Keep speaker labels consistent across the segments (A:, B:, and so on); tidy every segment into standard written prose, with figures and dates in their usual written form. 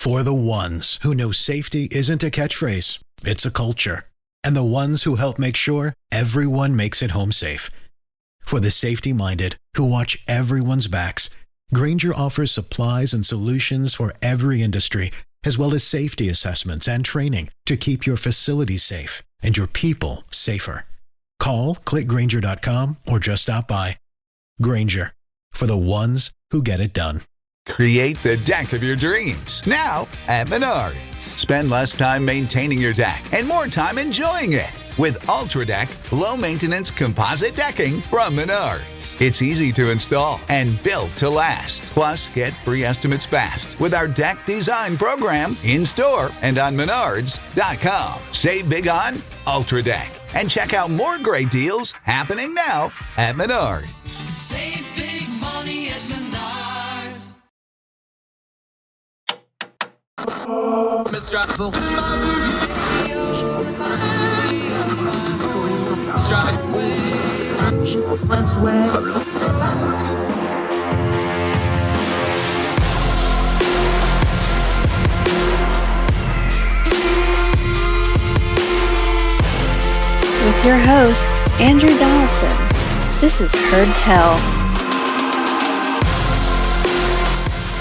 A: For the ones who know safety isn't a catchphrase, it's a culture. And the ones who help make sure everyone makes it home safe. For the safety-minded who watch everyone's backs, Grainger offers supplies and solutions for every industry, as well as safety assessments and training to keep your facilities safe and your people safer. Call, click Grainger.com, or just stop by. Grainger, for the ones who get it done.
B: Create the deck of your dreams now at Menards. Spend less time maintaining your deck and more time enjoying it with Ultra Deck low-maintenance composite decking from Menards. It's easy to install and built to last. Plus, get free estimates fast with our deck design program in-store and on Menards.com. Save big on Ultra Deck and check out more great deals happening now at Menards.
C: Save big money at Menards.
D: With your host, Andrew Donaldson. This is Heard Tell.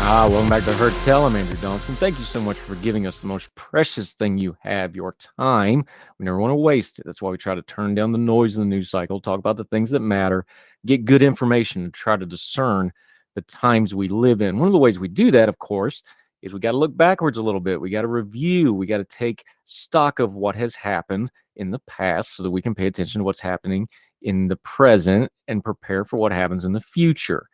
E: Welcome back to Heard Tell. I'm Andrew Donaldson. Thank you so much for giving us the most precious thing you have, your time. We never want to waste it. That's why we try to turn down the noise in the news cycle, talk about the things that matter, get good information, and try to discern the times we live in. One of the ways we do that, of course, is we got to look backwards a little bit. We got to review. We got to take stock of what has happened in the past so that we can pay attention to what's happening in the present and prepare for what happens in the future.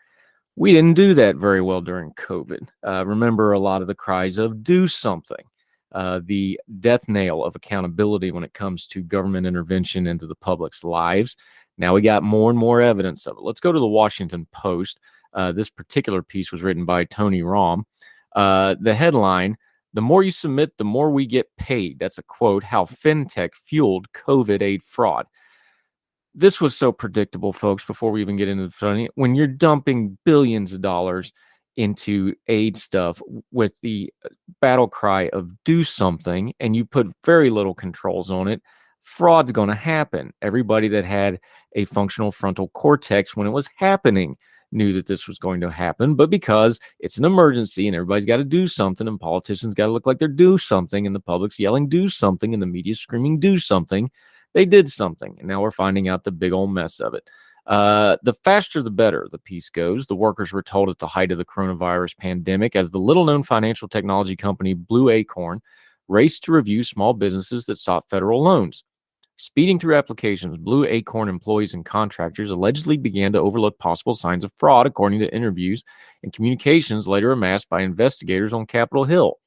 E: We didn't do that very well during COVID. Remember a lot of the cries of do something, the death knell of accountability when it comes to government intervention into the public's lives. Now we got more and more evidence of it. Let's go to the Washington Post. This particular piece was written by Tony Rahm. The headline, "The more you submit, the more we get paid." That's a quote, how fintech fueled COVID aid fraud. This was so predictable, folks, before we even get into the funny. When you're dumping billions of dollars into aid stuff with the battle cry of do something, and you put very little controls on it, fraud's going to happen. Everybody that had a functional frontal cortex when it was happening knew that this was going to happen, but because it's an emergency and everybody's got to do something and politicians got to look like they're do something and the public's yelling do something and the media's screaming do something, they did something, and now we're finding out the big old mess of it. The faster the better, the piece goes. The workers were told at the height of the coronavirus pandemic as the little-known financial technology company Blue Acorn raced to review small businesses that sought federal loans. Speeding through applications, Blue Acorn employees and contractors allegedly began to overlook possible signs of fraud, according to interviews and communications later amassed by investigators on Capitol Hill.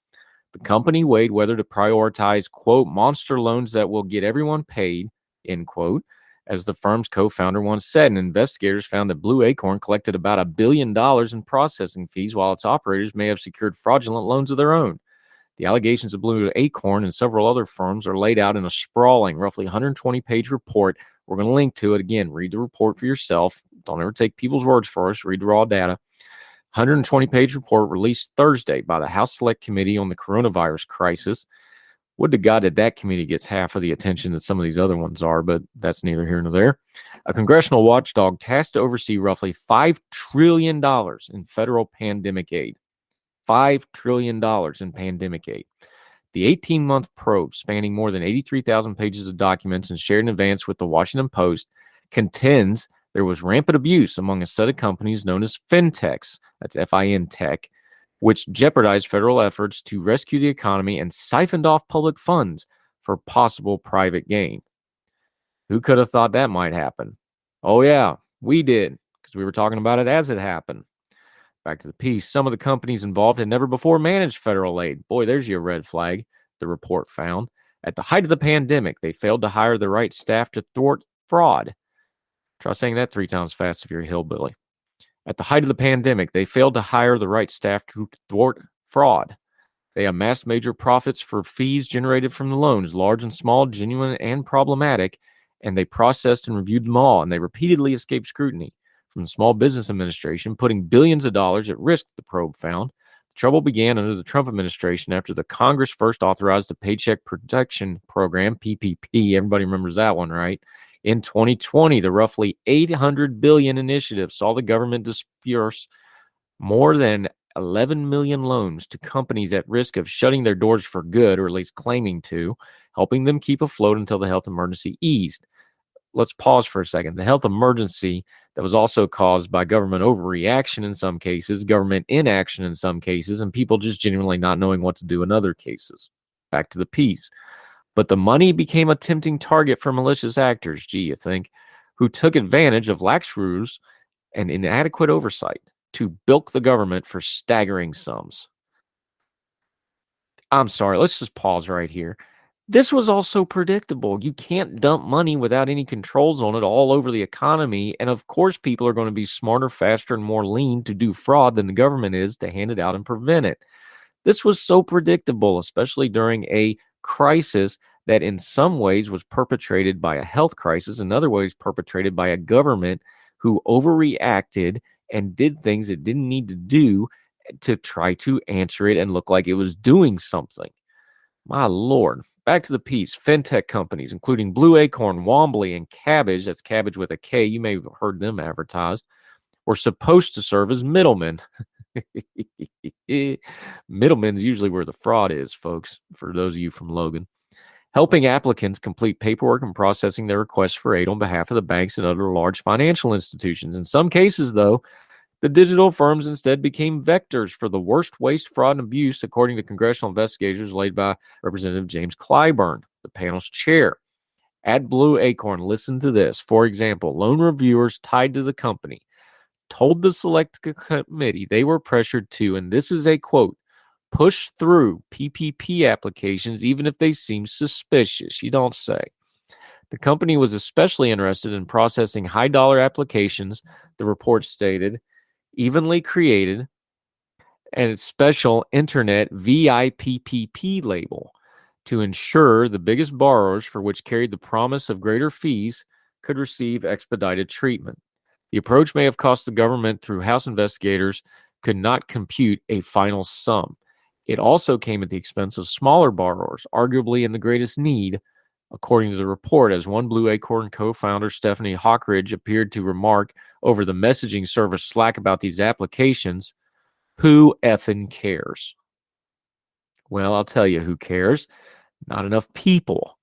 E: The company weighed whether to prioritize, quote, monster loans that will get everyone paid, end quote, as the firm's co-founder once said. And investigators found that Blue Acorn collected about $1 billion in processing fees, while its operators may have secured fraudulent loans of their own. The allegations of Blue Acorn and several other firms are laid out in a sprawling, roughly 120-page report. We're going to link to it. Again, read the report for yourself. Don't ever take people's words for us. Read the raw data. 120-page report released Thursday by the House Select Committee on the Coronavirus Crisis. Would to God that that committee gets half of the attention that some of these other ones are, but that's neither here nor there. A congressional watchdog tasked to oversee roughly $5 trillion in federal pandemic aid. $5 trillion in pandemic aid. The 18-month probe, spanning more than 83,000 pages of documents and shared in advance with the Washington Post, contends there was rampant abuse among a set of companies known as fintechs, that's F-I-N tech, which jeopardized federal efforts to rescue the economy and siphoned off public funds for possible private gain. Who could have thought that might happen? Oh yeah, we did, because we were talking about it as it happened. Back to the piece. Some of the companies involved had never before managed federal aid. Boy, there's your red flag, the report found. At the height of the pandemic, they failed to hire the right staff to thwart fraud. Try saying that 3 times fast if you're a hillbilly. At the height of the pandemic, they failed to hire the right staff to thwart fraud. They amassed major profits for fees generated from the loans, large and small, genuine and problematic, and they processed and reviewed them all, and they repeatedly escaped scrutiny from the Small Business Administration, putting billions of dollars at risk, the probe found. Trouble began under the Trump administration after the Congress first authorized the Paycheck Protection Program, PPP. Everybody remembers that one, right? In 2020, the roughly $800 billion initiative saw the government disperse more than 11 million loans to companies at risk of shutting their doors for good, or at least claiming to, helping them keep afloat until the health emergency eased. Let's pause for a second. The health emergency that was also caused by government overreaction in some cases, government inaction in some cases, and people just genuinely not knowing what to do in other cases. Back to the piece. But the money became a tempting target for malicious actors, you think, who took advantage of lax rules and inadequate oversight to bilk the government for staggering sums. I'm sorry, let's just pause right here. This was also predictable. You can't dump money without any controls on it all over the economy. And of course, people are going to be smarter, faster, and more lean to do fraud than the government is to hand it out and prevent it. This was so predictable, especially during a crisis that in some ways was perpetrated by a health crisis, in other ways perpetrated by a government who overreacted and did things it didn't need to do to try to answer it and look like it was doing something. My Lord. Back to the piece. Fintech companies, including Blue Acorn, Wombly, and Cabbage, that's Cabbage with a K, you may have heard them advertised, were supposed to serve as middlemen. Middlemen is usually where the fraud is, folks, for those of you from Logan. Helping applicants complete paperwork and processing their requests for aid on behalf of the banks and other large financial institutions. In some cases, though, the digital firms instead became vectors for the worst waste, fraud, and abuse, according to congressional investigators led by Representative James Clyburn, the panel's chair. At Blue Acorn, listen to this. For example, loan reviewers tied to the company told the select committee they were pressured to, and this is a quote, push through PPP applications even if they seem suspicious. You don't say. The company was especially interested in processing high-dollar applications, the report stated, evenly created, and its special internet VIPPP label to ensure the biggest borrowers, for which carried the promise of greater fees, could receive expedited treatment. The approach may have cost the government, through House investigators, could not compute a final sum. It also came at the expense of smaller borrowers, arguably in the greatest need, according to the report, as one Blue Acorn co-founder, Stephanie Hawkridge, appeared to remark over the messaging service Slack about these applications, who effing cares? Well, I'll tell you who cares. Not enough people.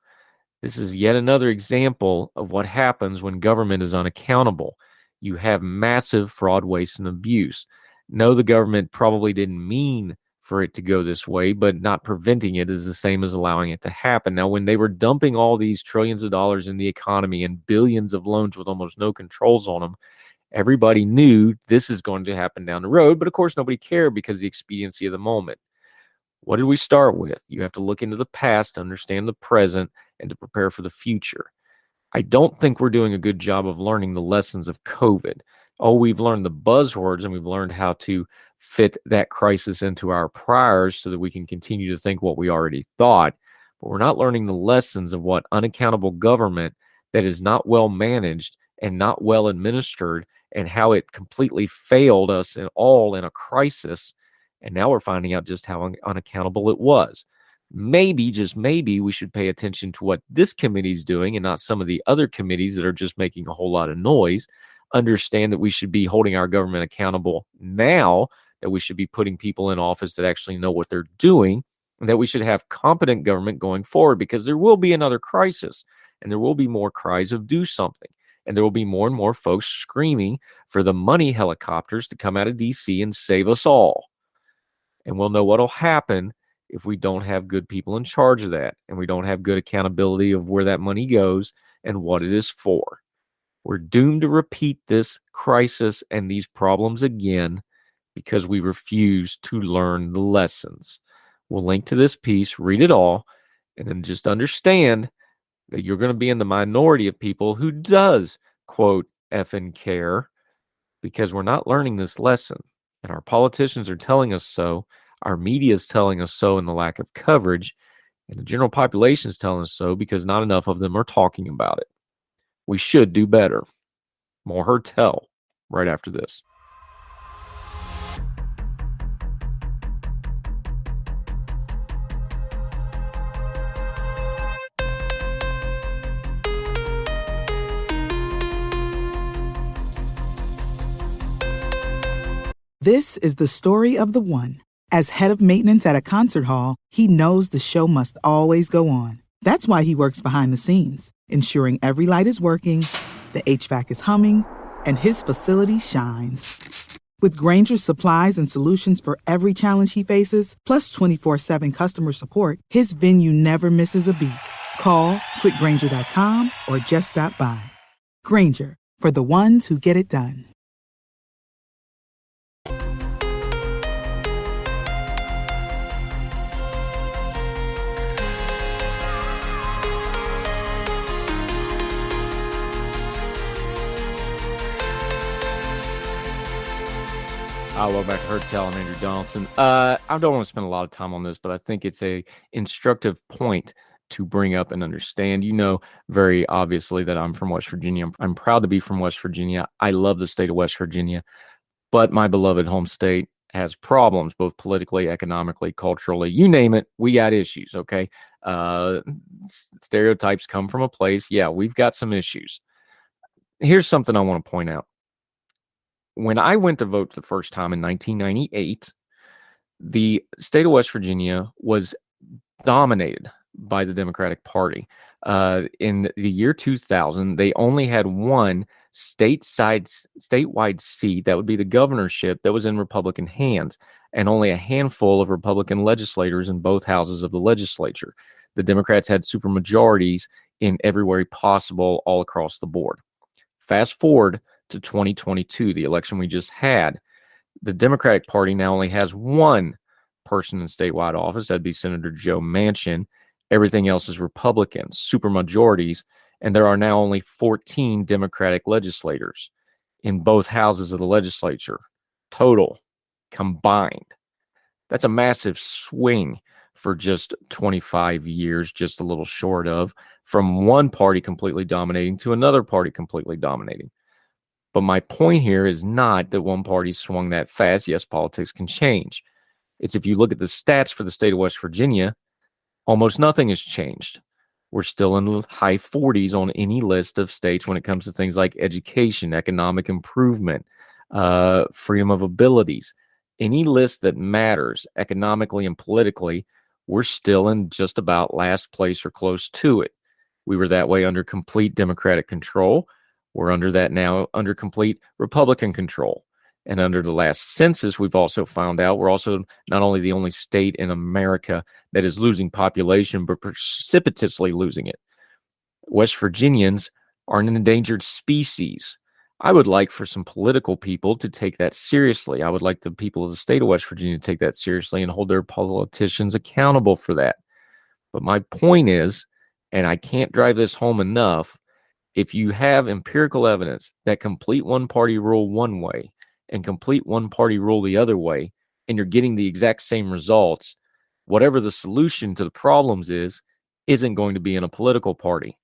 E: This is yet another example of what happens when government is unaccountable. You have massive fraud, waste, and abuse. No, the government probably didn't mean for it to go this way, but not preventing it is the same as allowing it to happen. Now, when they were dumping all these trillions of dollars in the economy and billions of loans with almost no controls on them, everybody knew this is going to happen down the road, but of course nobody cared because of the expediency of the moment. What did we start with? You have to look into the past to understand the present and to prepare for the future. I don't think we're doing a good job of learning the lessons of COVID. Oh, we've learned the buzzwords and we've learned how to fit that crisis into our priors so that we can continue to think what we already thought. But we're not learning the lessons of what unaccountable government that is not well managed and not well administered, and how it completely failed us in a crisis. And now we're finding out just how unaccountable it was. Maybe, just maybe, we should pay attention to what this committee is doing and not some of the other committees that are just making a whole lot of noise. Understand that we should be holding our government accountable now, that we should be putting people in office that actually know what they're doing, and that we should have competent government going forward, because there will be another crisis and there will be more cries of do something. And there will be more and more folks screaming for the money helicopters to come out of DC and save us all. And we'll know what will happen if we don't have good people in charge of that, and we don't have good accountability of where that money goes and what it is for. We're doomed to repeat this crisis and these problems again because we refuse to learn the lessons. We'll link to this piece, read it all, and then just understand that you're going to be in the minority of people who does, quote, effing care, because we're not learning this lesson. And our politicians are telling us so. Our media is telling us so in the lack of coverage. And the general population is telling us so because not enough of them are talking about it. We should do better. More Heard Tell right after this.
F: This is the story of the one. As head of maintenance at a concert hall, he knows the show must always go on. That's why he works behind the scenes, ensuring every light is working, the HVAC is humming, and his facility shines. With Grainger's supplies and solutions for every challenge he faces, plus 24/7 customer support, his venue never misses a beat. Call quickgrainger.com or just stop by. Grainger, for the ones who get it done.
E: Welcome back to Heard Tell. I'm Andrew Donaldson. I don't want to spend a lot of time on this, but I think it's a instructive point to bring up and understand. You know, very obviously that I'm from West Virginia. I'm proud to be from West Virginia. I love the state of West Virginia, but my beloved home state has problems, both politically, economically, culturally, you name it. We got issues. Okay. Stereotypes come from a place. Yeah, we've got some issues. Here's something I want to point out. When I went to vote the first time in 1998, the state of West Virginia was dominated by the Democratic Party. In the year 2000, they only had one statewide seat, that would be the governorship, that was in Republican hands, and only a handful of Republican legislators in both houses of the legislature. The Democrats had supermajorities in everywhere possible all across the board. Fast forward to 2022, the election we just had. The Democratic Party now only has one person in statewide office. That'd be Senator Joe Manchin. Everything else is Republican, supermajorities, and there are now only 14 Democratic legislators in both houses of the legislature, total, combined. That's a massive swing for just 25 years, just a little short of, from one party completely dominating to another party completely dominating. But my point here is not that one party swung that fast. Yes, politics can change. It's if you look at the stats for the state of West Virginia, almost nothing has changed. We're still in the high 40s on any list of states when it comes to things like education, economic improvement, freedom of abilities. Any list that matters economically and politically, we're still in just about last place or close to it. We were that way under complete Democratic control. We're under that now, under complete Republican control. And under the last census, we've also found out we're also not only the only state in America that is losing population, but precipitously losing it. West Virginians are an endangered species. I would like for some political people to take that seriously. I would like the people of the state of West Virginia to take that seriously and hold their politicians accountable for that. But my point is, and I can't drive this home enough, if you have empirical evidence that complete one party rule one way and complete one party rule the other way, and you're getting the exact same results, whatever the solution to the problems isn't going to be in a political party.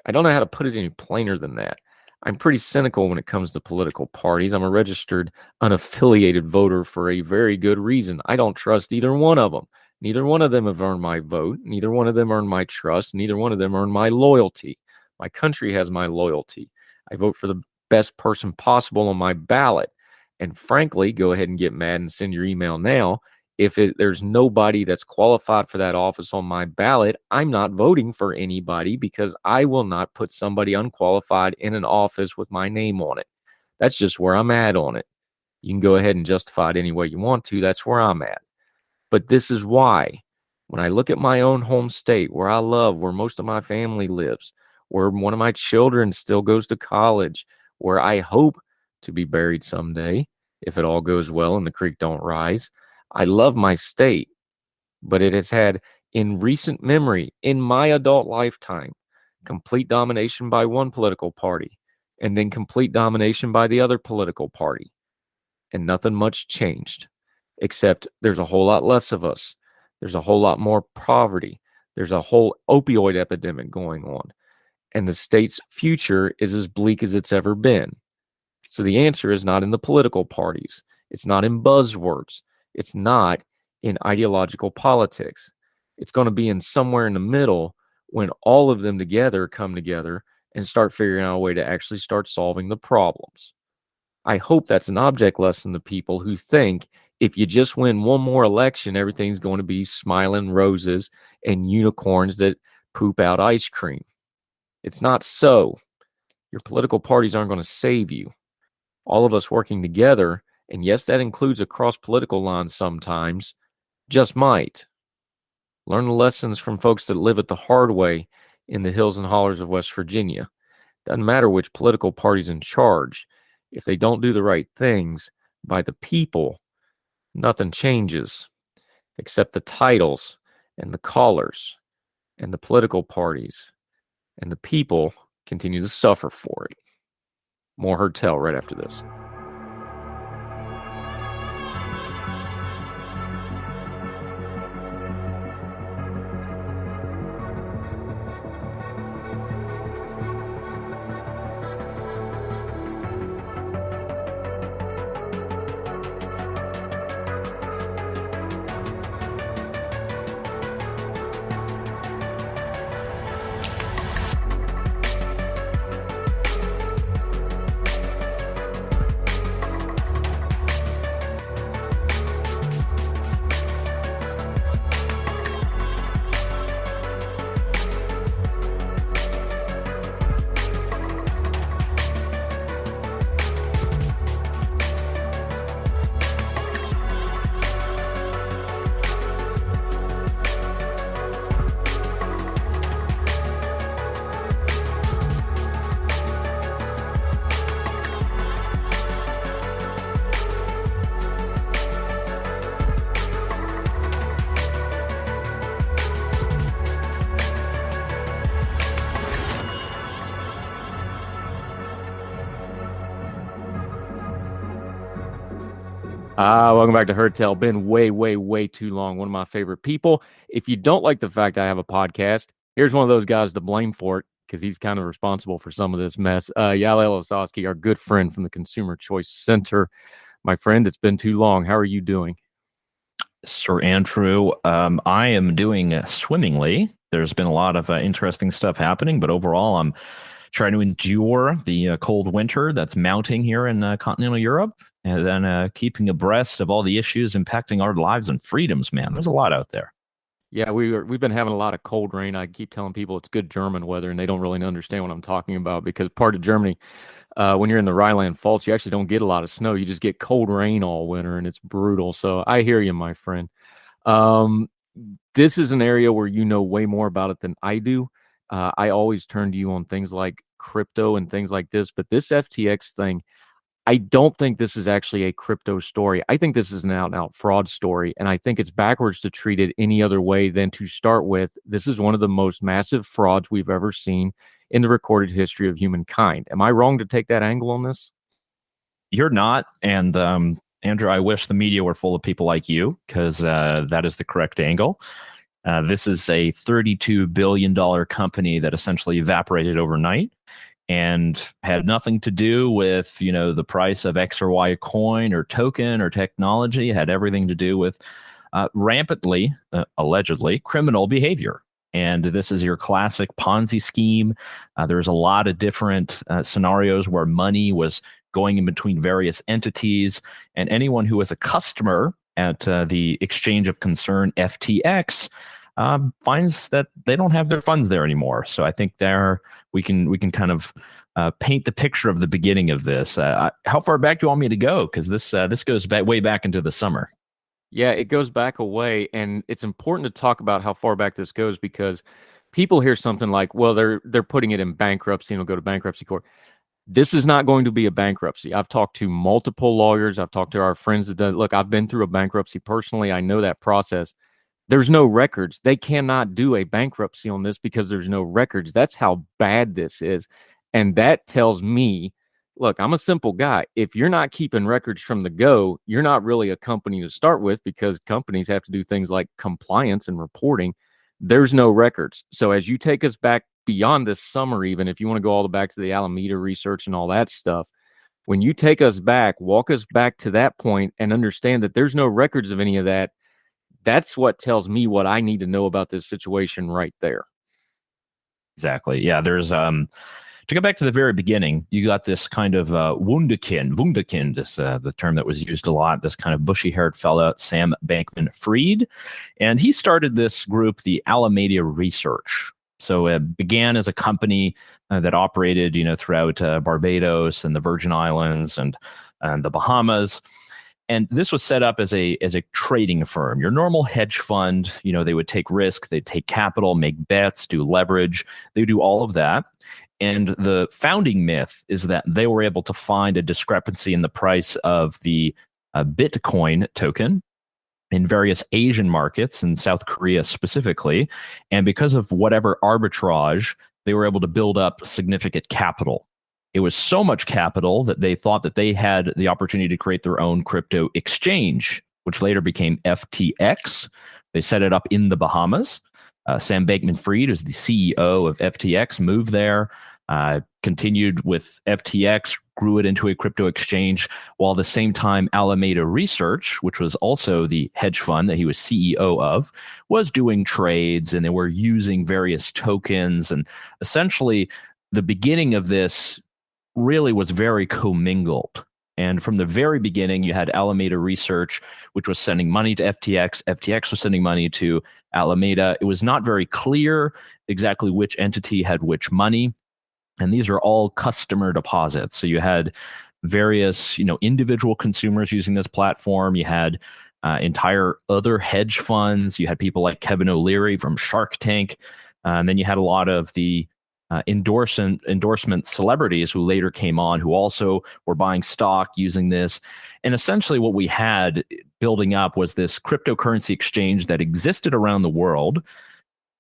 E: I don't know how to put it any plainer than that. I'm pretty cynical when it comes to political parties. I'm a registered, unaffiliated voter for a very good reason. I don't trust either one of them. Neither one of them have earned my vote. Neither one of them earned my trust. Neither one of them earned my loyalty. My country has my loyalty. I vote for the best person possible on my ballot. And frankly, go ahead and get mad and send your email now. If there's nobody that's qualified for that office on my ballot, I'm not voting for anybody because I will not put somebody unqualified in an office with my name on it. That's just where I'm at on it. You can go ahead and justify it any way you want to. That's where I'm at. But this is why, when I look at my own home state, where I love, where most of my family lives, where one of my children still goes to college, where I hope to be buried someday, if it all goes well and the creek don't rise. I love my state, but it has had, in recent memory, in my adult lifetime, complete domination by one political party and then complete domination by the other political party. And nothing much changed, except there's a whole lot less of us. There's a whole lot more poverty. There's a whole opioid epidemic going on. And the state's future is as bleak as it's ever been. So the answer is not in the political parties. It's not in buzzwords. It's not in ideological politics. It's going to be in somewhere in the middle when all of them together come together and start figuring out a way to actually start solving the problems. I hope that's an object lesson to people who think if you just win one more election, everything's going to be smiling roses and unicorns that poop out ice cream. It's not so. Your political parties aren't going to save you. All of us working together, and yes, that includes across political lines sometimes, just might. Learn the lessons from folks that live it the hard way in the hills and hollers of West Virginia. Doesn't matter which political party's in charge. If they don't do the right things by the people, nothing changes except the titles and the collars and the political parties, and the people continue to suffer for it. More Hertel right after this. Welcome back to Hertel. Been way too long. One of my favorite people. If you don't like the fact I have a podcast, here's one of those guys to blame for it because he's kind of responsible for some of this mess. Yael Ossowski, our good friend from the Consumer Choice Center. My friend, it's been too long. How are you doing?
G: Sir Andrew, I am doing swimmingly. There's been a lot of interesting stuff happening, but overall, I'm trying to endure the cold winter that's mounting here in continental Europe, and then keeping abreast of all the issues impacting our lives and freedoms, man. There's a lot out there.
E: Yeah, we've been having a lot of cold rain. I keep telling people it's good German weather, and they don't really understand what I'm talking about because part of Germany, when you're in the Rhineland Pfalz, you actually don't get a lot of snow. You just get cold rain all winter, and it's brutal. So I hear you, my friend. This is an area where you know way more about it than I do. I always turn to you on things like crypto and things like this, but this FTX thing, I don't think this is actually a crypto story. I think this is an out-and-out fraud story, and I think it's backwards to treat it any other way than to start with. This is one of the most massive frauds we've ever seen in the recorded history of humankind. Am I wrong to take that angle on this?
G: You're not, and Andrew, I wish the media were full of people like you, because that is the correct angle. This is a $32 billion company that essentially evaporated overnight and had nothing to do with, the price of X or Y coin or token or technology. It had everything to do with rampantly, allegedly, criminal behavior. And this is your classic Ponzi scheme. There's a lot of different scenarios where money was going in between various entities. And anyone who was a customer at the exchange of concern, FTX, finds that they don't have their funds there anymore. So I think we can kind of paint the picture of the beginning of this. How far back do you want me to go? Because this goes way back into the summer.
E: Yeah, it goes back a way, and it's important to talk about how far back this goes because people hear something like, well, they're putting it in bankruptcy and it'll go to bankruptcy court. This is not going to be a bankruptcy. I've talked to multiple lawyers. I've talked to our friends that look, I've been through a bankruptcy personally. I know that process. There's no records. They cannot do a bankruptcy on this because there's no records. That's how bad this is. And that tells me, look, I'm a simple guy. If you're not keeping records from the go, you're not really a company to start with because companies have to do things like compliance and reporting. There's no records. So as you take us back beyond this summer, even if you want to go all the back to the Alameda research and all that stuff, when you take us back, walk us back to that point and understand that there's no records of any of that. That's what tells me what I need to know about this situation right there.
G: Exactly. Yeah, there's To go back to the very beginning, you got this kind of Wunderkind is the term that was used a lot, this kind of bushy-haired fella, Sam Bankman-Fried. And he started this group, the Alameda Research. So it began as a company that operated, throughout Barbados and the Virgin Islands and the Bahamas. And this was set up as a trading firm. Your normal hedge fund, they would take risk, they'd take capital, make bets, do leverage. They would do all of that. And the founding myth is that they were able to find a discrepancy in the price of the Bitcoin token in various Asian markets, in South Korea specifically. And because of whatever arbitrage, they were able to build up significant capital. It was so much capital that they thought that they had the opportunity to create their own crypto exchange, which later became FTX. They set it up in the Bahamas. Sam Bankman-Fried is the CEO of FTX, moved there, continued with FTX, grew it into a crypto exchange, while at the same time Alameda Research, which was also the hedge fund that he was CEO of, was doing trades, and they were using various tokens. And essentially, the beginning of this really was very commingled. And from the very beginning, you had Alameda Research, which was sending money to FTX. FTX was sending money to Alameda. It was not very clear exactly which entity had which money. And these are all customer deposits. So you had various, individual consumers using this platform. You had entire other hedge funds. You had people like Kevin O'Leary from Shark Tank. And then you had a lot of the endorsement celebrities who later came on, who also were buying stock using this. And essentially what we had building up was this cryptocurrency exchange that existed around the world,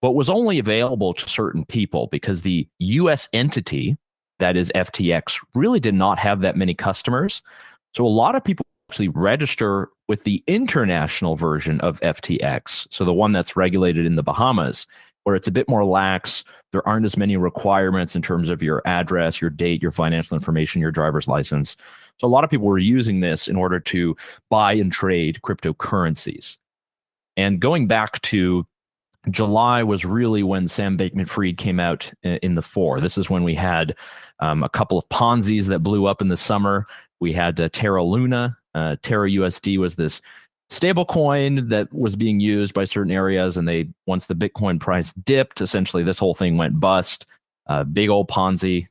G: but was only available to certain people because the US entity, that is FTX, really did not have that many customers. So a lot of people actually register with the international version of FTX, so the one that's regulated in the Bahamas, where it's a bit more lax. There aren't as many requirements in terms of your address, your date, your financial information, your driver's license. So a lot of people were using this in order to buy and trade cryptocurrencies. And going back to July was really when Sam Bankman-Fried came out in the fore. This is when we had a couple of Ponzi's that blew up in the summer. We had Terra Luna. Terra USD was this stable coin that was being used by certain areas, and once the Bitcoin price dipped, essentially this whole thing went bust. Big old Ponzi.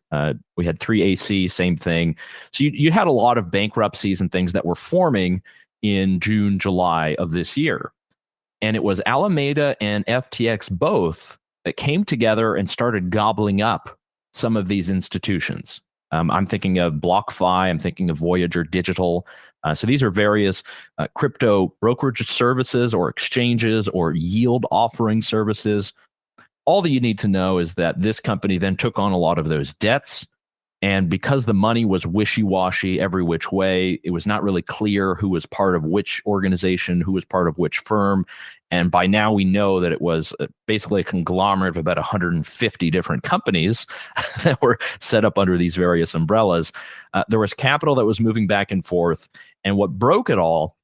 G: We had 3AC, same thing. So you had a lot of bankruptcies and things that were forming in June, July of this year. And it was Alameda and FTX both that came together and started gobbling up some of these institutions. I'm thinking of BlockFi. I'm thinking of Voyager Digital. So these are various crypto brokerage services or exchanges or yield offering services. All that you need to know is that this company then took on a lot of those debts. And because the money was wishy-washy every which way, it was not really clear who was part of which organization, who was part of which firm. And by now we know that it was basically a conglomerate of about 150 different companies that were set up under these various umbrellas. There was capital that was moving back and forth. And what broke it all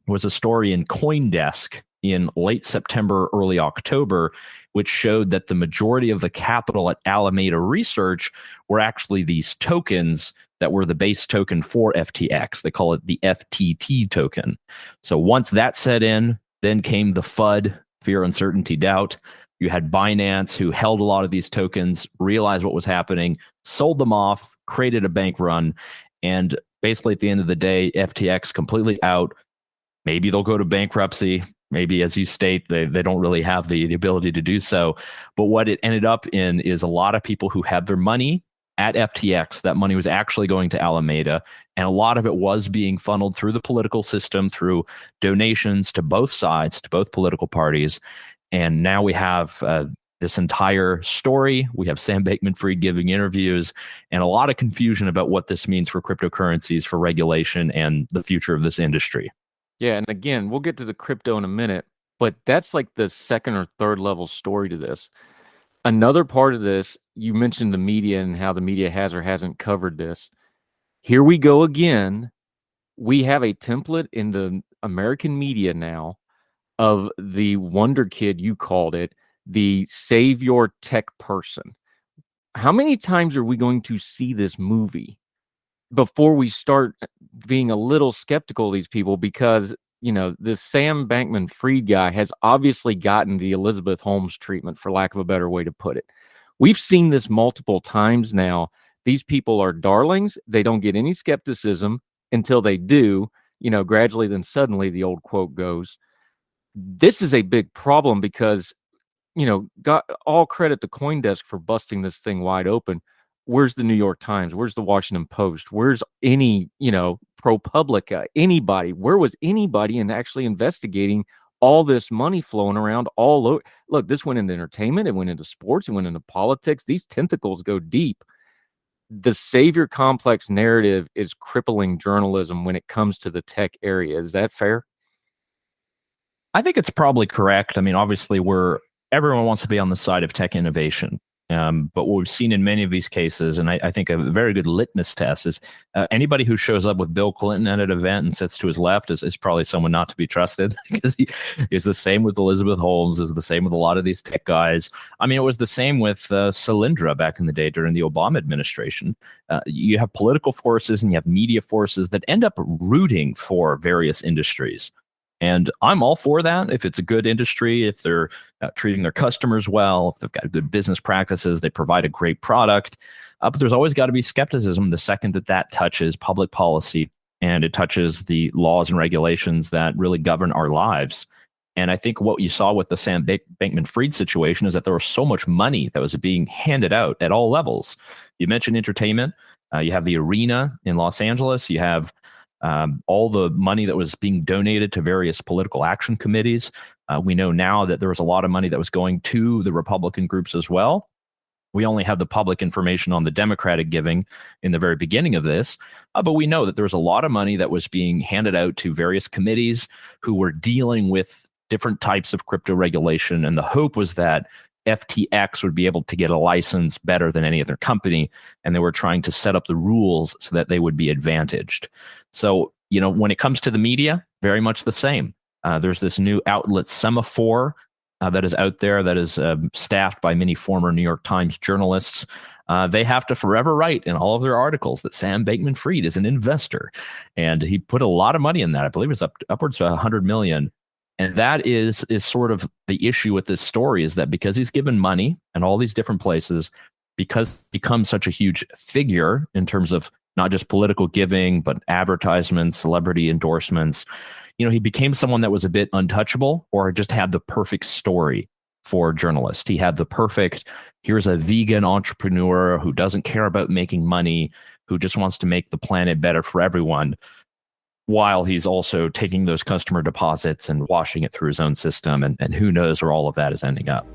G: was a story in CoinDesk in late September, early October, which showed that the majority of the capital at Alameda Research were actually these tokens that were the base token for FTX. They call it the FTT token. So once that set in, then came the FUD, fear, uncertainty, doubt. You had Binance, who held a lot of these tokens, realized what was happening, sold them off, created a bank run, and basically at the end of the day, FTX completely out. Maybe they'll go to bankruptcy. Maybe, as you state, they don't really have the ability to do so. But what it ended up in is a lot of people who had their money at FTX. That money was actually going to Alameda, and a lot of it was being funneled through the political system, through donations to both sides, to both political parties. And now we have this entire story. We have Sam Bankman-Fried giving interviews, and a lot of confusion about what this means for cryptocurrencies, for regulation, and the future of this industry.
E: Yeah, and again, we'll get to the crypto in a minute, but that's like the second or third level story to this. Another part of this, you mentioned the media and how the media has or hasn't covered this. Here we go again. We have a template in the American media now of the wonder kid, you called it, the save your tech person. How many times are we going to see this movie before we start being a little skeptical of these people? Because, this Sam Bankman-Fried guy has obviously gotten the Elizabeth Holmes treatment, for lack of a better way to put it. We've seen this multiple times now. These people are darlings. They don't get any skepticism until they do, gradually, then suddenly the old quote goes. This is a big problem because, got all credit to CoinDesk for busting this thing wide open. Where's the New York Times? Where's the Washington Post? Where's any, ProPublica? Anybody? Where was anybody in actually investigating all this money flowing around all over? Look, this went into entertainment. It went into sports. It went into politics. These tentacles go deep. The savior complex narrative is crippling journalism when it comes to the tech area. Is that fair?
G: I think it's probably correct. I mean, obviously, everyone wants to be on the side of tech innovation. But what we've seen in many of these cases, and I think a very good litmus test is anybody who shows up with Bill Clinton at an event and sits to his left is probably someone not to be trusted, because he is the same with Elizabeth Holmes, is the same with a lot of these tech guys. I mean, it was the same with Solyndra back in the day during the Obama administration. You have political forces and you have media forces that end up rooting for various industries. And I'm all for that. If it's a good industry, if they're treating their customers well, if they've got good business practices, they provide a great product. But there's always got to be skepticism the second that touches public policy and it touches the laws and regulations that really govern our lives. And I think what you saw with the Sam Bankman-Fried situation is that there was so much money that was being handed out at all levels. You mentioned entertainment. You have the Arena in Los Angeles. You have all the money that was being donated to various political action committees. We know now that there was a lot of money that was going to the Republican groups as well. We only have the public information on the Democratic giving in the very beginning of this, but we know that there was a lot of money that was being handed out to various committees who were dealing with different types of crypto regulation, and the hope was that FTX would be able to get a license better than any other company, and they were trying to set up the rules so that they would be advantaged. So, when it comes to the media, very much the same. There's this new outlet, Semaphore, that is out there that is staffed by many former New York Times journalists. They have to forever write in all of their articles that Sam Bankman-Fried is an investor, and he put a lot of money in that. I believe it's upwards of $100 million. And that is sort of the issue with this story, is that because he's given money in all these different places, because he's become such a huge figure in terms of not just political giving, but advertisements, celebrity endorsements, he became someone that was a bit untouchable, or just had the perfect story for journalists. He had the perfect, here's a vegan entrepreneur who doesn't care about making money, who just wants to make the planet better for everyone, while he's also taking those customer deposits and washing it through his own system. And who knows where all of that is ending up.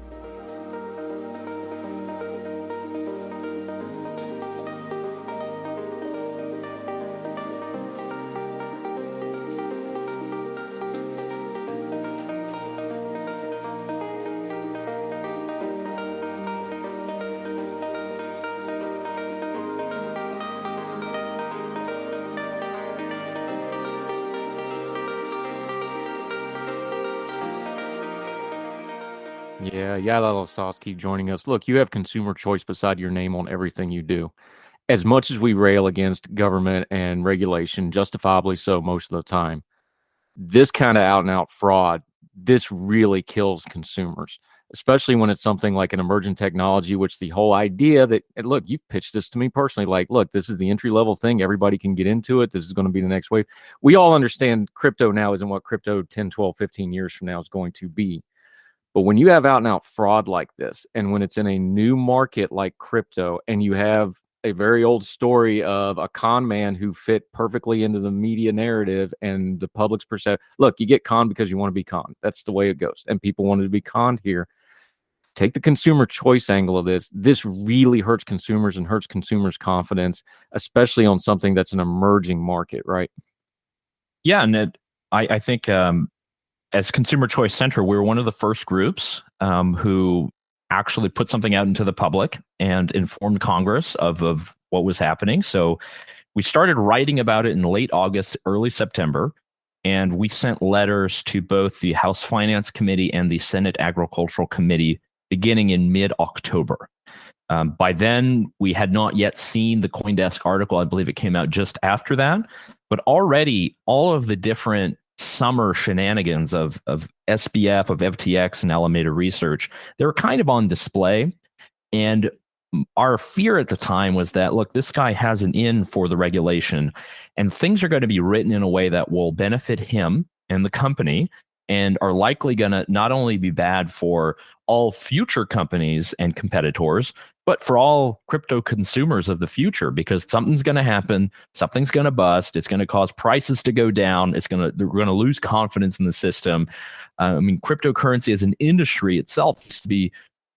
E: Yeah, Yael Ossowski joining us. Look, you have consumer choice beside your name on everything you do. As much as we rail against government and regulation, justifiably so most of the time, this kind of out and out fraud, this really kills consumers, especially when it's something like an emergent technology, which the whole idea that, and look, you've pitched this to me personally, like, look, this is the entry level thing. Everybody can get into it. This is going to be the next wave. We all understand crypto now isn't what crypto 10, 12, 15 years from now is going to be. But when you have out and out fraud like this, and when it's in a new market like crypto, and you have a very old story of a con man who fit perfectly into the media narrative and the public's perception. Look, you get conned because you want to be conned. That's the way it goes. And people wanted to be conned here. Take the consumer choice angle of this. This really hurts consumers and hurts consumers' confidence, especially on something that's an emerging market, right?
G: Yeah, and I think as Consumer Choice Center, we were one of the first groups who actually put something out into the public and informed Congress of what was happening. So we started writing about it in late August, early September, and we sent letters to both the House Finance Committee and the Senate Agricultural Committee beginning in mid-October. By then, we had not yet seen the CoinDesk article. I believe it came out just after that. But already, all of the different summer shenanigans of SBF, of FTX, and Alameda Research, they were kind of on display. And our fear at the time was that, look, this guy has an in for the regulation, and things are going to be written in a way that will benefit him and the company, and are likely going to not only be bad for all future companies and competitors, but for all crypto consumers of the future, because something's going to happen, something's going to bust, it's going to cause prices to go down, they're going to lose confidence in the system. I mean, cryptocurrency as an industry itself used to be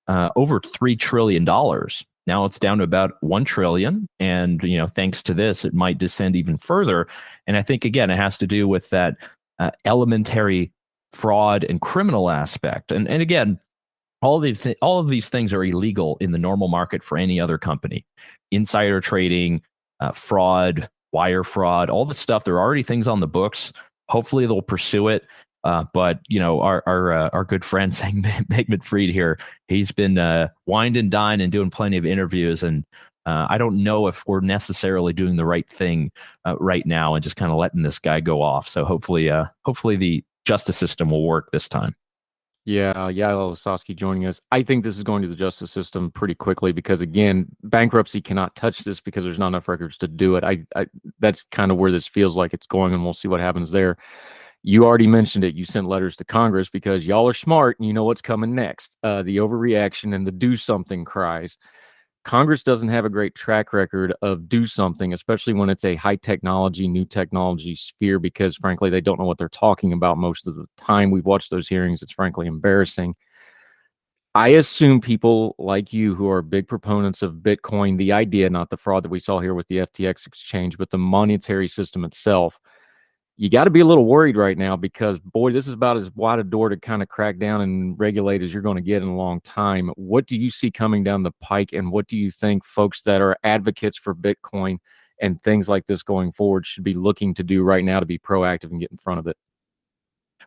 G: over $3 trillion. Now it's down to about 1 trillion. And, thanks to this, it might descend even further. And I think, again, it has to do with that elementary fraud and criminal aspect. And again, all of these things are illegal in the normal market for any other company. Insider trading, fraud, wire fraud, all the stuff. There are already things on the books. Hopefully they'll pursue it. But our good friend Bankman-Fried here, he's been wined and dined and doing plenty of interviews, and I don't know if we're necessarily doing the right thing right now and just kind of letting this guy go off. So hopefully the justice system will work this time.
E: Yeah, Yael Ossowski joining us. I think this is going to the justice system pretty quickly because, again, bankruptcy cannot touch this because there's not enough records to do it. I that's kind of where this feels like it's going, and we'll see what happens there. You already mentioned it. You sent letters to Congress because y'all are smart and you know what's coming next. The overreaction and the do something cries. Congress doesn't have a great track record of do something, especially when it's a high technology, new technology sphere, because frankly, they don't know what they're talking about most of the time. We've watched those hearings. It's frankly embarrassing. I assume people like you who are big proponents of Bitcoin, the idea, not the fraud that we saw here with the FTX exchange, but the monetary system itself, you got to be a little worried right now because, boy, this is about as wide a door to kind of crack down and regulate as you're going to get in a long time. What do you see coming down the pike, and what do you think folks that are advocates for Bitcoin and things like this going forward should be looking to do right now to be proactive and get in front of it?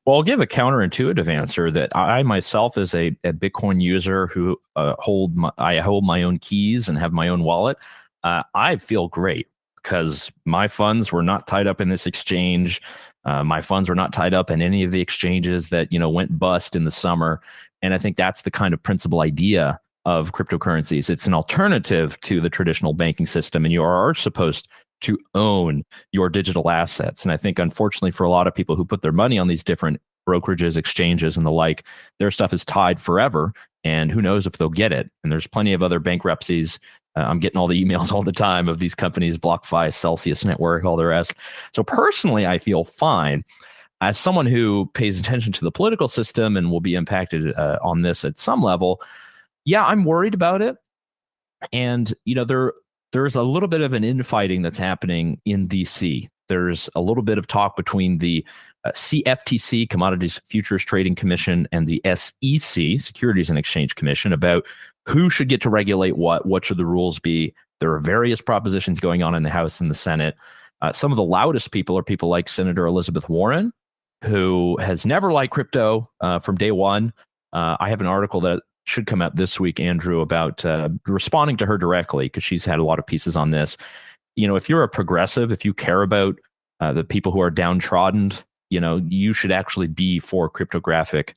G: Well, I'll give a counterintuitive answer that I myself, as a Bitcoin user who hold my own keys and have my own wallet, I feel great. Because my funds were not tied up in this exchange. My funds were not tied up in any of the exchanges that went bust in the summer. And I think that's the kind of principal idea of cryptocurrencies. It's an alternative to the traditional banking system, and you are supposed to own your digital assets. And I think, unfortunately, for a lot of people who put their money on these different brokerages, exchanges, and the like, their stuff is tied forever. And who knows if they'll get it. And there's plenty of other bankruptcies. I'm getting all the emails all the time of these companies, BlockFi, Celsius Network, all the rest. So personally, I feel fine. As someone who pays attention to the political system and will be impacted on this at some level, yeah, I'm worried about it. And, there's a little bit of an infighting that's happening in D.C. There's a little bit of talk between the CFTC, Commodities Futures Trading Commission, and the SEC, Securities and Exchange Commission, about who should get to regulate what should the rules be. There are various propositions going on in the House and the Senate. Some of the loudest people are people like Senator Elizabeth Warren, who has never liked crypto from day one. I have an article that should come out this week, Andrew, about responding to her directly, because she's had a lot of pieces on this. If you're a progressive, if you care about the people who are downtrodden, you should actually be for cryptographic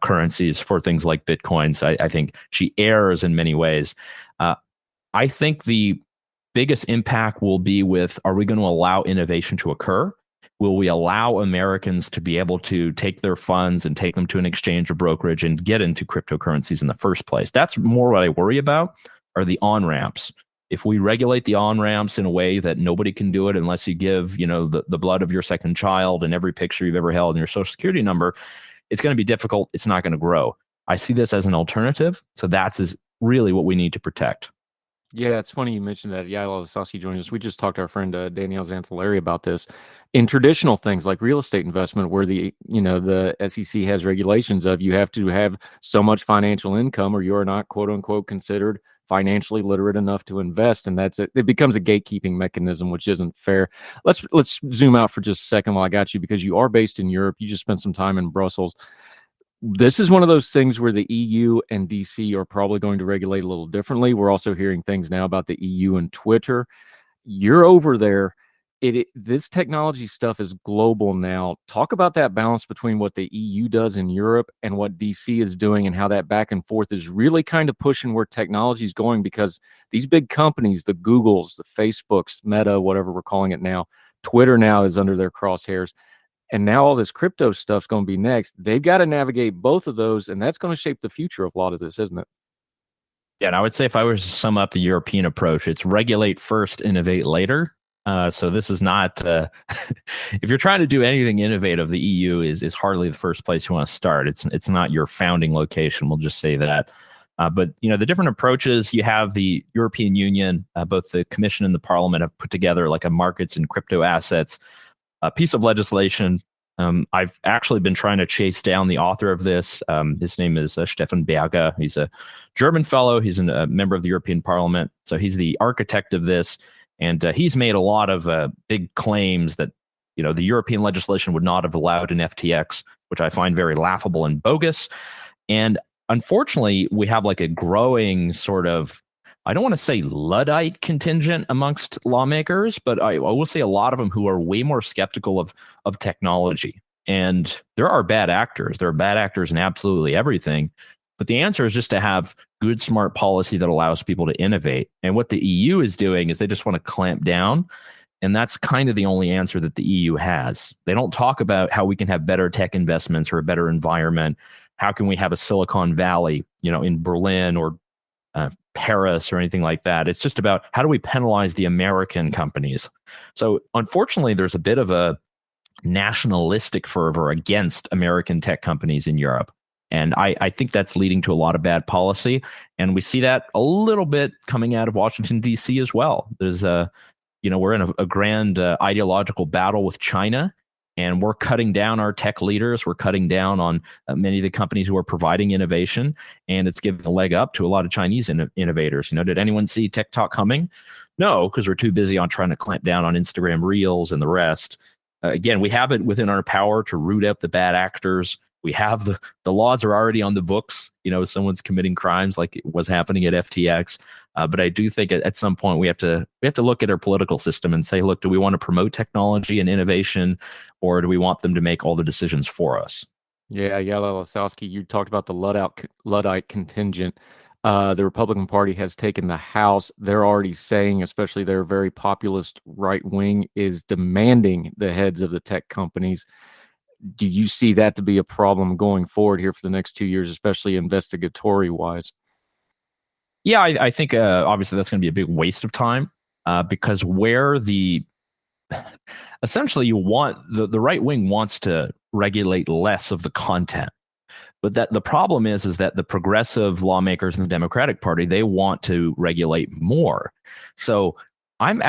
G: currencies, for things like Bitcoins. I think she errs in many ways. I think the biggest impact will be with, are we going to allow innovation to occur? Will we allow Americans to be able to take their funds and take them to an exchange or brokerage and get into cryptocurrencies in the first place? That's more what I worry about, are the on-ramps. If we regulate the on-ramps in a way that nobody can do it unless you give, the blood of your second child and every picture you've ever held and your social security number, it's going to be difficult. It's not going to grow. I see this as an alternative. So that's really what we need to protect.
E: Yeah, it's funny you mentioned that. Yael Ossowski joining us. We just talked to our friend Danielle Zantilleri about this. In traditional things like real estate investment, where the SEC has regulations of you have to have so much financial income or you're not, quote unquote, considered financially literate enough to invest, and that's it. It becomes a gatekeeping mechanism, which isn't fair. Let's zoom out for just a second while I got you, because you are based in Europe. You just spent some time in Brussels. This is one of those things where the EU and DC are probably going to regulate a little differently. We're also hearing things now about the EU and Twitter. You're over there. This technology stuff is global now. Talk about that balance between what the EU does in Europe and what DC is doing, and how that back and forth is really kind of pushing where technology is going, because these big companies, the Googles, the Facebooks, Meta, whatever we're calling it now, Twitter now is under their crosshairs. And now all this crypto stuff's going to be next. They've got to navigate both of those, and that's going to shape the future of a lot of this, isn't it?
G: Yeah, and I would say if I was to sum up the European approach, it's regulate first, innovate later. So this is not if you're trying to do anything innovative, the EU is hardly the first place you want to start. It's not your founding location. We'll just say that. But the different approaches you have, the European Union, both the Commission and the Parliament have put together like a markets and crypto assets piece of legislation. I've actually been trying to chase down the author of this. His name is Stefan Berger. He's a German fellow. He's a member of the European Parliament. So he's the architect of this. And he's made a lot of big claims that, the European legislation would not have allowed an FTX, which I find very laughable and bogus. And unfortunately, we have like a growing sort of, I don't want to say Luddite contingent amongst lawmakers, but I will say a lot of them who are way more skeptical of technology. And there are bad actors. There are bad actors in absolutely everything. But the answer is just to have good, smart policy that allows people to innovate. And what the EU is doing is they just want to clamp down. And that's kind of the only answer that the EU has. They don't talk about how we can have better tech investments or a better environment. How can we have a Silicon Valley, in Berlin or Paris or anything like that? It's just about how do we penalize the American companies. So unfortunately, there's a bit of a nationalistic fervor against American tech companies in Europe. And I think that's leading to a lot of bad policy. And we see that a little bit coming out of Washington, D.C. as well. There's we're in a grand ideological battle with China, and we're cutting down our tech leaders. We're cutting down on many of the companies who are providing innovation, and it's giving a leg up to a lot of Chinese innovators. Did anyone see TikTok coming? No, because we're too busy on trying to clamp down on Instagram Reels and the rest. Again, we have it within our power to root out the bad actors. We have the laws are already on the books. Someone's committing crimes like it was happening at FTX. But I do think at some point we have to look at our political system and say, look, do we want to promote technology and innovation, or do we want them to make all the decisions for us?
E: Yeah, Yael, Ossowski, you talked about the Luddite contingent. The Republican Party has taken the House. They're already saying, especially their very populist right wing, is demanding the heads of the tech companies. Do you see that to be a problem going forward here for the next 2 years, especially investigatory wise?
G: Yeah, I think obviously that's going to be a big waste of time because where essentially you want the right wing wants to regulate less of the content. But that the problem is that the progressive lawmakers in the Democratic Party, they want to regulate more. So I'm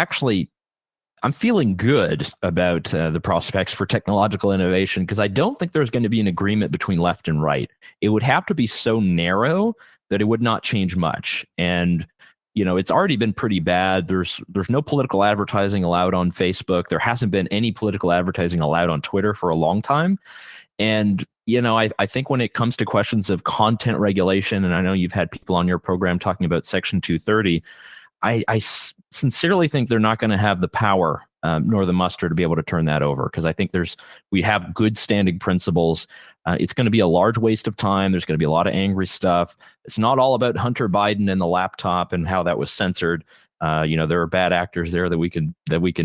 G: feeling good about the prospects for technological innovation, because I don't think there's going to be an agreement between left and right. It would have to be so narrow that it would not change much. And it's already been pretty bad. There's no political advertising allowed on Facebook. There hasn't been any political advertising allowed on Twitter for a long time. And I think when it comes to questions of content regulation, and I know you've had people on your program talking about Section 230, I sincerely think they're not going to have the power nor the muster to be able to turn that over, because I think we have good standing principles. It's going to be a large waste of time. There's going to be a lot of angry stuff. It's not all about Hunter Biden and the laptop and how that was censored. There are bad actors there that we can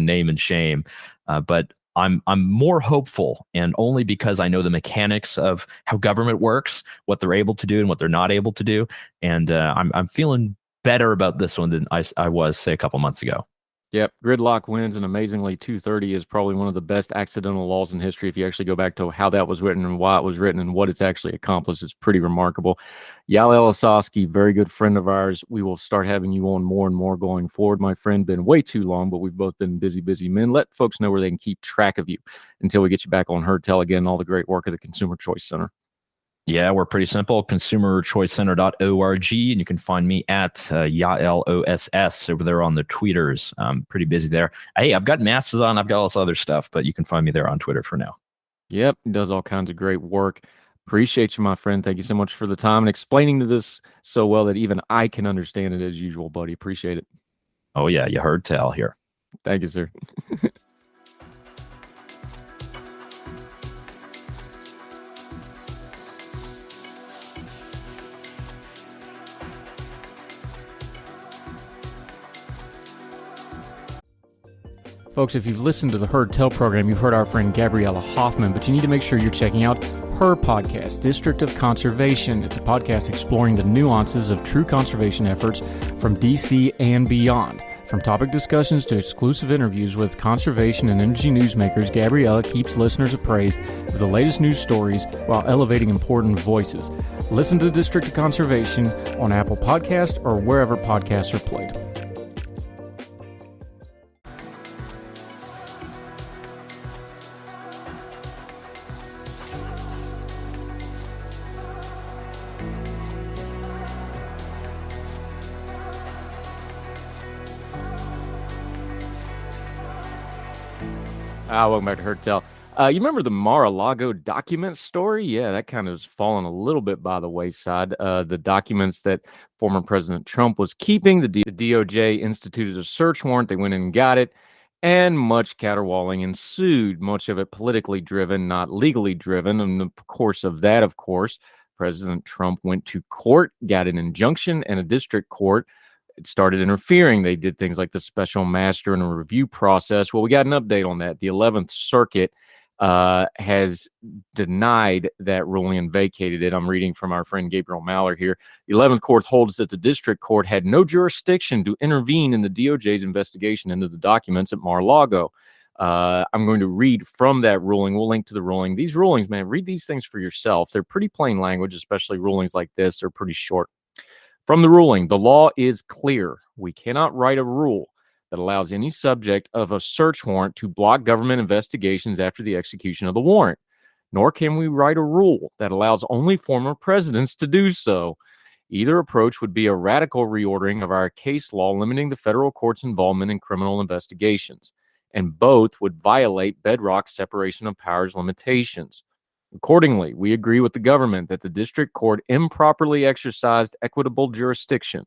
G: name and shame. But I'm more hopeful, and only because I know the mechanics of how government works, what they're able to do and what they're not able to do. And I'm feeling better about this one than I was, say, a couple months ago.
E: Yep, gridlock wins, and amazingly, 230 is probably one of the best accidental laws in history. If you actually go back to how that was written and why it was written and what it's actually accomplished, it's pretty remarkable. Yael Ossowski, very good friend of ours. We will start having you on more and more going forward, my friend. Been way too long, but we've both been busy men. Let folks know where they can keep track of you until we get you back on Heard Tell again, all the great work of the Consumer Choice Center.
G: Yeah, we're pretty simple. ConsumerChoiceCenter.org, and you can find me at Yael OSS over there on the tweeters. I'm pretty busy there. Hey, I've got Mastodon, I've got all this other stuff, but you can find me there on Twitter for now.
E: Yep, he does all kinds of great work. Appreciate you, my friend. Thank you so much for the time and explaining to this so well that even I can understand it as usual, buddy. Appreciate it.
G: Oh, yeah, you heard tell here.
E: Thank you, sir. Folks, if you've listened to the Heard Tell program, you've heard our friend Gabriella Hoffman, but you need to make sure you're checking out her podcast, District of Conservation. It's a podcast exploring the nuances of true conservation efforts from DC and beyond. From topic discussions to exclusive interviews with conservation and energy newsmakers, Gabriella keeps listeners appraised of the latest news stories while elevating important voices. Listen to District of Conservation on Apple Podcasts or wherever podcasts are played. Welcome back to Heard Tell. You remember the Mar-a-Lago document story? Yeah, that kind of has fallen a little bit by the wayside. The documents that former President Trump was keeping, the DOJ instituted a search warrant. They went in and got it, and much caterwauling ensued, much of it politically driven, not legally driven. In the course of that, of course, President Trump went to court, got an injunction, and a district court it started interfering. They did things like the special master and a review process. Well, we got an update on that. The 11th Circuit has denied that ruling and vacated it. I'm reading from our friend Gabriel Maller here. The 11th Court holds that the district court had no jurisdiction to intervene in the DOJ's investigation into the documents at Mar-a-Lago. I'm going to read from that ruling. We'll link to the ruling. These rulings, man, read these things for yourself. They're pretty plain language, especially rulings like this. They're pretty short. From the ruling, the law is clear. We cannot write a rule that allows any subject of a search warrant to block government investigations after the execution of the warrant, nor can we write a rule that allows only former presidents to do so. Either approach would be a radical reordering of our case law limiting the federal court's involvement in criminal investigations, and both would violate bedrock separation of powers limitations. Accordingly, we agree with the government that the district court improperly exercised equitable jurisdiction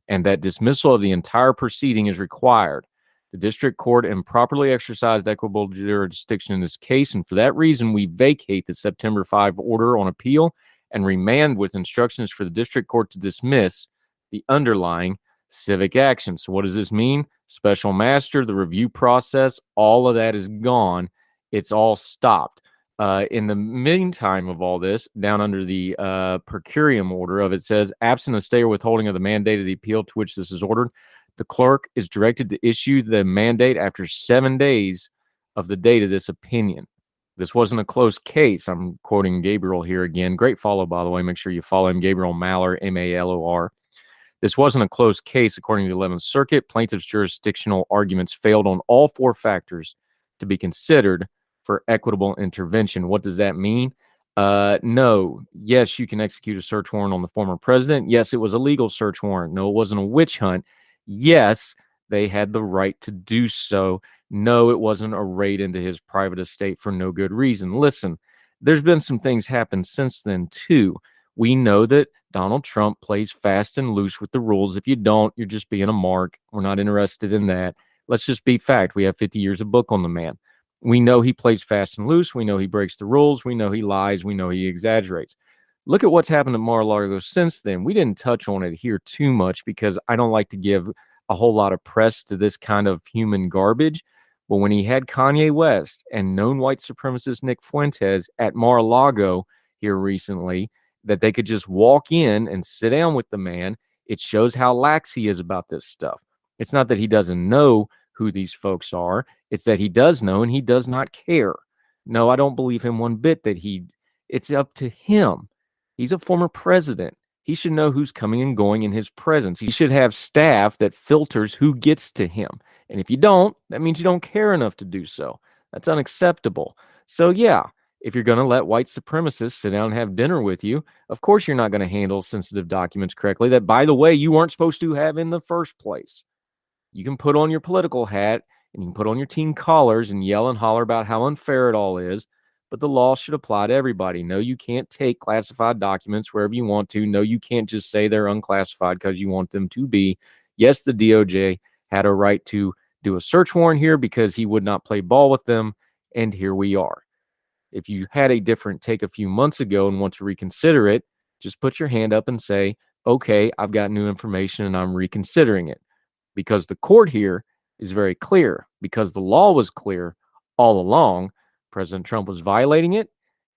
E: and that dismissal of the entire proceeding is required. The district court improperly exercised equitable jurisdiction in this case, and for that reason, we vacate the September 5 order on appeal and remand with instructions for the district court to dismiss the underlying civic action. So what does this mean? Special master, the review process, all of that is gone. It's all stopped. In the meantime of all this, down under the per curiam order of it says, absent a stay or withholding of the mandate of the appeal to which this is ordered, the clerk is directed to issue the mandate after 7 days of the date of this opinion. This wasn't a close case. I'm quoting Gabriel here again. Great follow, by the way. Make sure you follow him, Gabriel Maller, M-A-L-O-R. This wasn't a close case, according to the 11th Circuit. Plaintiff's jurisdictional arguments failed on all four factors to be considered for equitable intervention. What does that mean? No. Yes, you can execute a search warrant on the former president. Yes, it was a legal search warrant. No, it wasn't a witch hunt. Yes, they had the right to do so. No, it wasn't a raid into his private estate for no good reason. Listen, there's been some things happen since then, too. We know that Donald Trump plays fast and loose with the rules. If you don't, you're just being a mark. We're not interested in that. Let's just be fact. We have 50 years of book on the man. We know he plays fast and loose. We know he breaks the rules. We know he lies. We know he exaggerates. Look at what's happened at Mar-a-Lago since then. We didn't touch on it here too much because I don't like to give a whole lot of press to this kind of human garbage. But when he had Kanye West and known white supremacist Nick Fuentes at Mar-a-Lago here recently, that they could just walk in and sit down with the man, it shows how lax he is about this stuff. It's not that he doesn't know who these folks are. It's that he does know and he does not care. No, I don't believe him one bit that it's up to him. He's a former president. He should know who's coming and going in his presence. He should have staff that filters who gets to him. And if you don't, that means you don't care enough to do so. That's unacceptable. So yeah, if you're going to let white supremacists sit down and have dinner with you, of course you're not going to handle sensitive documents correctly that, by the way, you weren't supposed to have in the first place. You can put on your political hat and you can put on your team collars and yell and holler about how unfair it all is. but the law should apply to everybody. No, you can't take classified documents wherever you want to. No, you can't just say they're unclassified because you want them to be. Yes, the DOJ had a right to do a search warrant here because he would not play ball with them, and here we are. If you had a different take a few months ago and want to reconsider it, just put your hand up and say, okay, I've got new information and I'm reconsidering it. Because the court here is very clear. Because the law was clear all along, President Trump was violating it.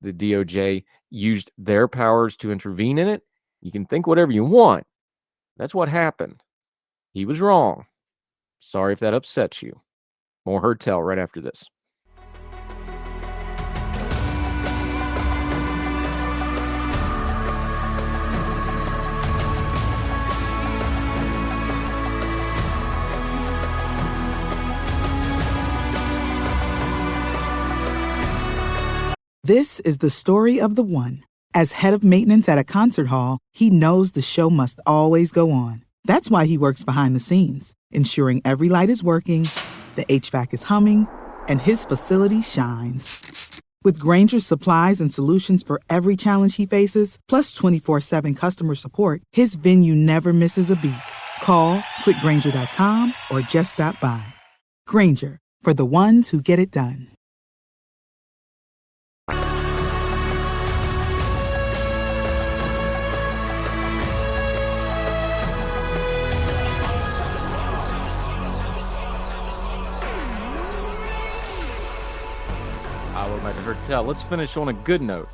E: The DOJ used their powers to intervene in it. You can think whatever you want. That's what happened. He was wrong. Sorry if that upsets you. More Heard Tell right after this.
F: This is the story of the one. As head of maintenance at a concert hall, he knows the show must always go on. That's why he works behind the scenes, ensuring every light is working, the HVAC is humming, and his facility shines. With Grainger's supplies and solutions for every challenge he faces, plus 24/7 customer support, his venue never misses a beat. Call quickgrainger.com or just stop by. Grainger, for the ones who get it done.
E: Welcome back to Heard Tell. Let's finish on a good note.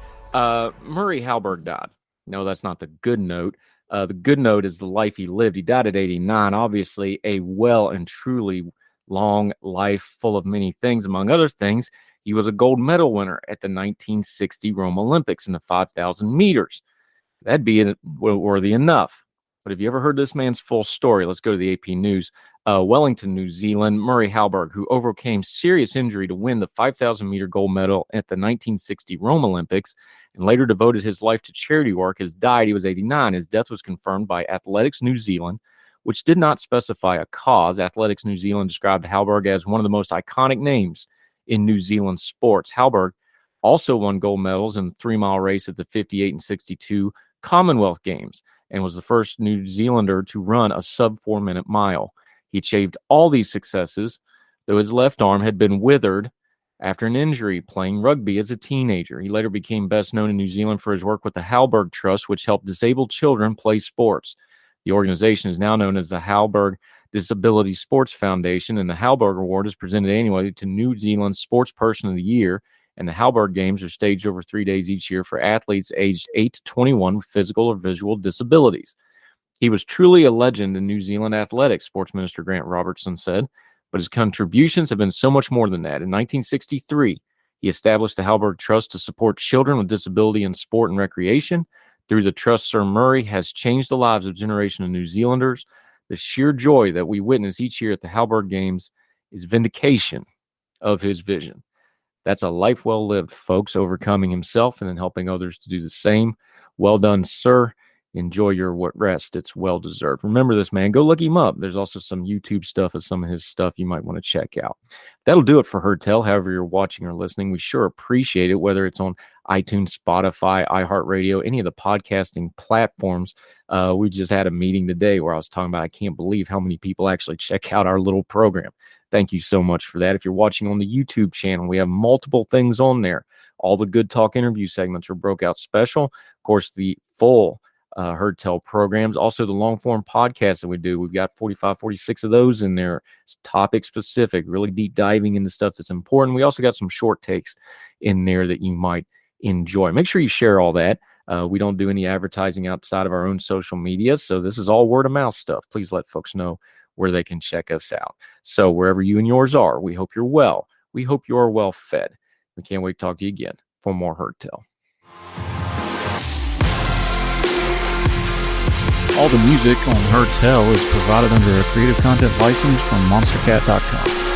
E: Murray Halberg died. No, that's not the good note. The good note is the life he lived. He died at 89. Obviously, a well and truly long life full of many things. Among other things, he was a gold medal winner at the 1960 Rome Olympics in the 5,000 meters. That'd be worthy enough. But have you ever heard this man's full story? Let's go to the AP News. Wellington, New Zealand, Murray Halberg, who overcame serious injury to win the 5,000-meter gold medal at the 1960 Rome Olympics and later devoted his life to charity work, has died. He was 89. His death was confirmed by Athletics New Zealand, which did not specify a cause. Athletics New Zealand described Halberg as one of the most iconic names in New Zealand sports. Halberg also won gold medals in the 3-mile race at the 58 and 62 Commonwealth Games and was the first New Zealander to run a sub-4-minute mile. He achieved all these successes, though his left arm had been withered after an injury playing rugby as a teenager. He later became best known in New Zealand for his work with the Halberg Trust, which helped disabled children play sports. The organization is now known as the Halberg Disability Sports Foundation, and the Halberg Award is presented annually to New Zealand's Sports Person of the Year, and the Halberg Games are staged over 3 days each year for athletes aged 8 to 21 with physical or visual disabilities. He was truly a legend in New Zealand athletics, Sports Minister Grant Robertson said, but his contributions have been so much more than that. In 1963, he established the Halberg Trust to support children with disability in sport and recreation. Through the trust, Sir Murray has changed the lives of a generation of New Zealanders. The sheer joy that we witness each year at the Halberg Games is vindication of his vision. That's a life well lived, folks, overcoming himself and then helping others to do the same. Well done, sir. Enjoy your rest. It's well deserved. Remember this, man. Go look him up. There's also some YouTube stuff of some of his stuff you might want to check out. That'll do it for Heard Tell. However you're watching or listening, we sure appreciate it, whether it's on iTunes, Spotify, iHeartRadio, any of the podcasting platforms. We just had a meeting today where I was talking about I can't believe how many people actually check out our little program. Thank you so much for that. If you're watching on the YouTube channel, we have multiple things on there. All the Good Talk interview segments are broke out special. Of course, the full Heard Tell programs, also the long form podcasts that we do. We've got 45, 46 of those in there. It's topic specific, really deep diving into stuff that's important. We also got some short takes in there that you might enjoy. Make sure you share all that. We don't do any advertising outside of our own social media, so this is all word of mouth stuff. Please let folks know where they can check us out. So wherever you and yours are, we hope you're well. We hope you're well fed. We can't wait to talk to you again for more Heard Tell.
H: All the music on Heard Tell is provided under a Creative Content license from monstercat.com.